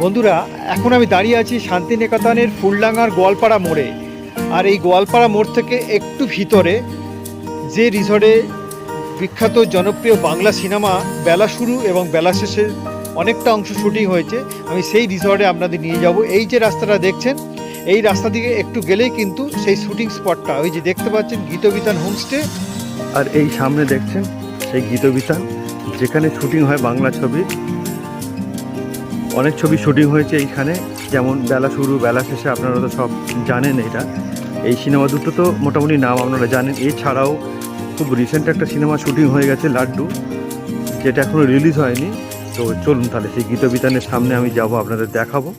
বন্ধুরা, এখন আমি দাঁড়িয়ে আছি শান্তিনিকেতনের ফুলডাঙ্গার গোয়ালপাড়া মোড়ে। আর এই গোয়ালপাড়া মোড় থেকে একটু ভিতরে যে রিসর্টে বিখ্যাত জনপ্রিয় বাংলা সিনেমা বেলা শুরু এবং বেলা শেষে অনেকটা অংশ শুটিং হয়েছে, আমি সেই রিসর্টে আপনাদের নিয়ে যাব। এই যে রাস্তাটা দেখছেন, এই রাস্তা দিকে একটু গেলেই কিন্তু সেই শুটিং স্পটটা, ওই যে দেখতে পাচ্ছেন গীতবিতান হোমস্টে। আর এই সামনে দেখছেন সেই গীতবিতান, যেখানে শুটিং হয় বাংলা ছবির। অনেক ছবি শুটিং হয়েছে এইখানে, যেমন বেলা শুরু বেলা শেষে, আপনারা তো সব জানেন। এই সিনেমা দুটো তো মোটামুটি নাম আপনারা জানেন। এছাড়াও খুব রিসেন্ট একটা সিনেমা শুটিং হয়ে গেছে লাড্ডু, যেটা এখনও রিলিজ হয়নি। তো চলুন তাহলে সেই গীতবিতানের সামনে আমি যাব, আপনাদের দেখাবো।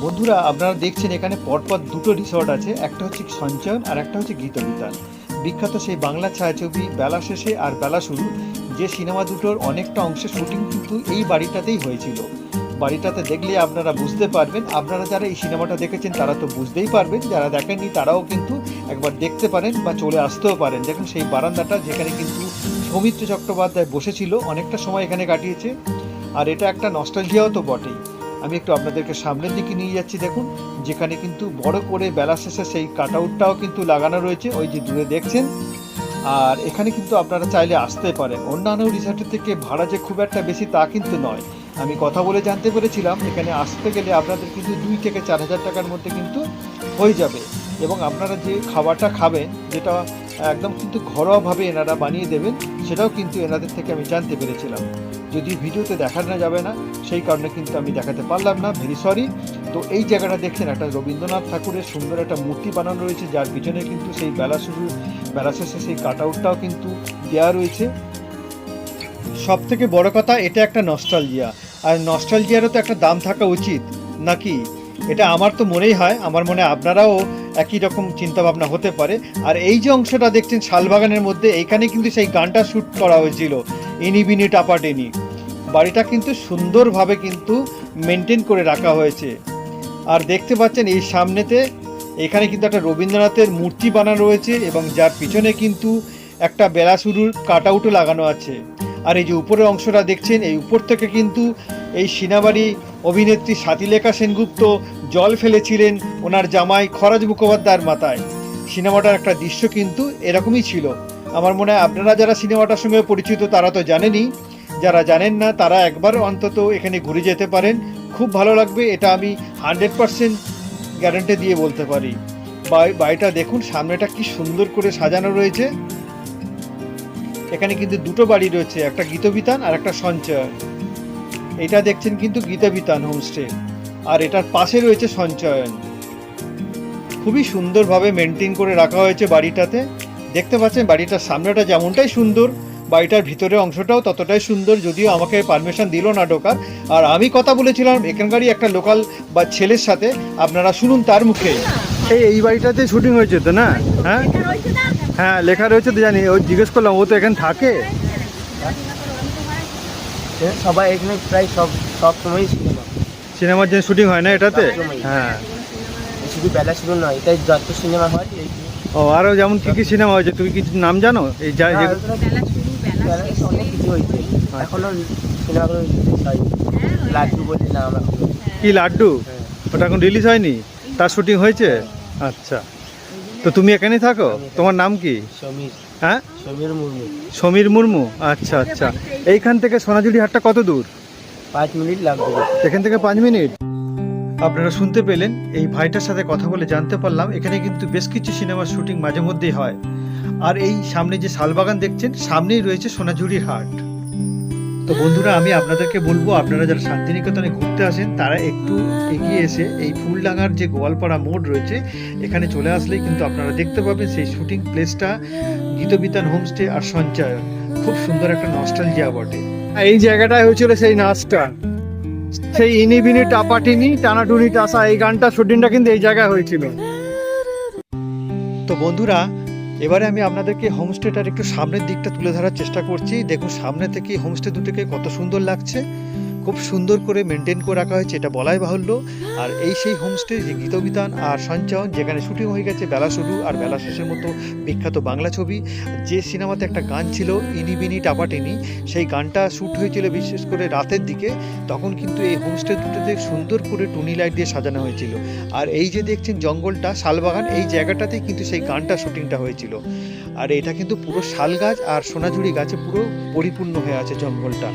বন্ধুরা, আপনারা দেখছেন এখানে পরপর দুটো রিসর্ট আছে, একটা হচ্ছে সঞ্চয়ন আর একটা হচ্ছে গীতবিতান। বিখ্যাত সেই বাংলা ছায়াছবি বেলা শেষে আর বেলা শুরু, যে সিনেমা দুটোর অনেকটা অংশে শুটিং কিন্তু এই বাড়িটাতেই হয়েছিল। বাড়িটাতে দেখলে আপনারা বুঝতে পারবেন। আপনারা যারা এই সিনেমাটা দেখেছেন তারা তো বুঝতেই পারবেন, যারা দেখেননি তারাও কিন্তু একবার দেখতে পারেন বা চলে আসতেও পারেন। দেখুন সেই বারান্দাটা, যেখানে কিন্তু সৌমিত্র চট্টোপাধ্যায় বসেছিল, অনেকটা সময় এখানে কাটিয়েছে। আর এটা একটা নস্টালজিয়াও তো বটেই। আমি একটু আপনাদেরকে সামনের দিকে নিয়ে যাচ্ছি। দেখুন, যেখানে কিন্তু বড় করে বেলা শেষে সেই কাট আউটটাও কিন্তু লাগানো রয়েছে, ওই যে দূরে দেখছেন। আর এখানে কিন্তু আপনারা চাইলে আসতে পারেন। অন্যান্য রিসর্টের থেকে ভাড়া যে খুব একটা বেশি তা কিন্তু নয়। আমি কথা বলে জানতে পেরেছিলাম এখানে আসতে গেলে আপনাদের কিন্তু 2 থেকে 4 হাজার টাকার মধ্যে কিন্তু হয়ে যাবে। এবং আপনারা যে খাবারটা খাবেন, যেটা একদম কিন্তু ঘরোয়াভাবে এনারা বানিয়ে দেবেন, সেটাও কিন্তু এনাদের থেকে আমি জানতে পেরেছিলাম। যদি ভিডিওতে দেখানো যাবে না, সেই কারণে কিন্তু আমি দেখাতে পারলাম না, ভেরি সরি। তো এই জায়গাটা দেখছেন, একটা রবীন্দ্রনাথ ঠাকুরের সুন্দর একটা মূর্তি বানানো রয়েছে, যার পিছনে কিন্তু সেই বেলা শুরু বেলা শেষে সেই কাট আউটটাও কিন্তু দেওয়া রয়েছে। সব থেকে বড় কথা, এটা একটা নস্টালজিয়া। আর নস্টালজিয়ারও তো একটা দাম থাকা উচিত নাকি? এটা আমার তো মনেই হয়, আমার মনে আপনারাও একই রকম চিন্তাভাবনা হতে পারে। আর এই যে অংশটা দেখছেন শালবাগানের মধ্যে, এইখানে কিন্তু সেই গানটা শ্যুট করা হয়েছিল, ইনি বিনি টাপা টেনি। বাড়িটা কিন্তু সুন্দরভাবে কিন্তু মেনটেন করে রাখা হয়েছে। আর দেখতে পাচ্ছেন এই সামনেতে এখানে কিন্তু একটা রবীন্দ্রনাথের মূর্তি বানানো রয়েছে, এবং যার পিছনে কিন্তু একটা বেলা শুরুর কাট আউটও লাগানো আছে। আর এই যে উপরের অংশটা দেখছেন, এই উপর থেকে কিন্তু এই সিনাবাড়ি অভিনেত্রী স্বাতিলেখা সেনগুপ্ত জল ফেলেছিলেন ওনার জামাই খরাজ মুখোপাধ্যায়ের মাথায়। সিনেমাটার একটা দৃশ্য কিন্তু এরকমই ছিল। আমার মনে হয় আপনারা যারা সিনেমাটার সঙ্গে পরিচিত তারা তো জানেনই, যারা জানেন না তারা একবার অন্তত এখানে ঘুরে যেতে পারেন, খুব ভালো লাগবে। এটা আমি 100% গ্যারান্টি দিয়ে বলতে পারি। বাড়িটা দেখুন, সামনেটা কি সুন্দর করে সাজানো রয়েছে। এখানে কিন্তু দুটো বাড়ি রয়েছে, একটা গীতবিতান আর একটা সঞ্চয়ন। এটা দেখছেন কিন্তু গীতবিতান হোমস্টে, আর এটার পাশে রয়েছে সঞ্চয়ন। খুবই সুন্দরভাবে মেনটেন করে রাখা হয়েছে বাড়িটাতে। দেখতে পাচ্ছেন বাড়িটার সামনেটা যেমনটাই সুন্দর, বাড়িটার ভিতরের অংশটাও ততটাই সুন্দর, যদিও আমাকে পারমিশন দিল না ঢোকার। আর আমি কথা বলেছিলাম এখানকারই একটা লোকাল বা ছেলের সাথে, আপনারা শুনুন তার মুখে। এই বাড়িটাতে শুটিং হয়েছে তো না? হ্যাঁ হ্যাঁ, লেখা রয়েছে তো জানি। ও জিজ্ঞেস করলাম, ও তো এখানে থাকে। সবাই এখানে প্রায় সব সময় সিনেমার যে শুটিং হয় না এটাতে? হ্যাঁ, শুধু বেলা শুরু নয়, এটাই যত সিনেমা হয়। ও আরও যেমন কী কী সিনেমা হয়েছে, তুমি কিছু নাম জানো? এই যা অনেক কিছু হয়েছে, এখনো সিনেমাগুলো রিলিজ হয়নি। লাড্ডু বলে নাম এখনো। কি লাড্ডু? ওটা এখন রিলিজ হয়নি, তার শুটিং হয়েছে? আচ্ছা, তো তুমি এখানেই থাকো? তোমার নাম কি? সমীর। হ্যাঁ, সমীর মুর্মু। সমীর মুর্মু। আচ্ছা আচ্ছা, এইখান থেকে সোনাঝুরি হাটটা কত দূর? 5 মিনিট লাগবে। এখান থেকে 5 মিনিট। আপনারা শুনতে পেলেন, এই ভাইটার সাথে কথা বলে জানতে পারলাম এখানে কিন্তু বেশ কিছু সিনেমার শুটিং মাঝে মধ্যেই হয়। আর এই সামনে যে শালবাগান দেখছেন, সামনেই রয়েছে সোনাঝুরির হাট। তো বন্ধুরা, আমি আপনাদেরকে বলবো, আপনারা যারা শান্তিনিকেতনে ঘুরতে আসেন তারা একটু এগিয়ে এসে এই ফুলডাঙ্গার যে গোয়ালপাড়া মোড় রয়েছে, এখানে চলে আসলেই কিন্তু আপনারা দেখতে পাবেন সেই শুটিং প্লেসটা, গীতবিতান হোমস্টে আর সঞ্চয়ন। খুব সুন্দর একটা নস্টালজিয়া বটে। এই জায়গাটায় হয়েছিল সেই নাচটা, সেই ইনি বিনি টাপাটিনি টানাটুনি টাসা, এই গানটা শুটিংটা কিন্তু এই জায়গায় হয়েছিল। তো বন্ধুরা, এবারে আমি আপনাদেরকে হোমস্টেটার একটু সামনের দিকটা তুলে ধরার চেষ্টা করছি। দেখুন সামনে থেকে হোমস্টে দুটোকে কত সুন্দর লাগছে। খুব সুন্দর করে মেনটেন করে রাখা হয়েছে, এটা বলাই বাহুল্য। আর এই সেই হোমস্টে যে গীতবিতান আর সঞ্চয়ন, যেখানে শুটিং হয়ে গেছে বেলা শুরু আর বেলা শেষের মতো বিখ্যাত বাংলা ছবি। যে সিনেমাতে একটা গান ছিল ইনি বিনি টাপাটিনি, সেই গানটা শ্যুট হয়েছিল বিশেষ করে রাতের দিকে। তখন কিন্তু এই হোমস্টে দুটোতে সুন্দর করে টুনি লাইট দিয়ে সাজানো হয়েছিল। আর এই যে দেখছেন জঙ্গলটা, শালবাগান, এই জায়গাটাতেই কিন্তু সেই গানটা শুটিংটা হয়েছিল। আর এটা কিন্তু পুরো শাল গাছ আর সোনাঝুরি গাছে পুরো পরিপূর্ণ হয়ে আছে জঙ্গলটা।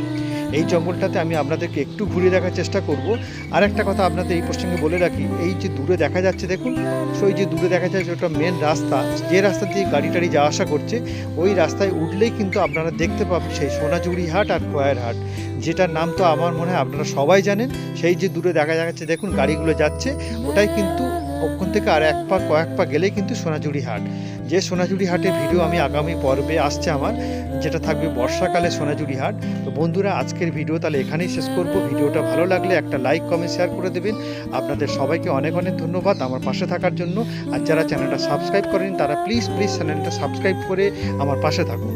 এই জঙ্গলটাতে আমি আপনাদেরকে একটু ঘুরে দেখার চেষ্টা করব। আর একটা কথা আপনাদের এই প্রসঙ্গে বলে রাখি, এই যে দূরে দেখা যাচ্ছে দেখুন, সেই যে দূরে দেখা যাচ্ছে ওটা মেন রাস্তা, যে রাস্তা দিয়ে গাড়ি টাড়ি যাওয়া আসা করছে, ওই রাস্তায় উঠলেই কিন্তু আপনারা দেখতে পাবেন সেই সোনাঝুরি হাট আর খোয়ার হাট, যেটার নাম তো আমার মনে হয় আপনারা সবাই জানেন। সেই যে দূরে দেখা যাচ্ছে দেখুন গাড়িগুলো যাচ্ছে, ওটাই কিন্তু ওখান থেকে আর কয়েক পা গেলেই কিন্তু সোনাঝুরি হাট। যে সোনাঝুরি হাটের ভিডিও আমি আগামী পর্বে আসছে আমার, যেটা থাকবে বর্ষাকালে সোনাঝুরি হাট। তো বন্ধুরা, আজকের ভিডিও তাহলে এখানেই শেষ করব। ভিডিওটা ভালো লাগলে একটা লাইক কমেন্ট শেয়ার করে দেবেন। আপনাদের সবাইকে অনেক অনেক ধন্যবাদ আমার পাশে থাকার জন্য। আর যারা চ্যানেলটা সাবস্ক্রাইব করেন তারা প্লিজ চ্যানেলটা সাবস্ক্রাইব করে আমার পাশে থাকুন।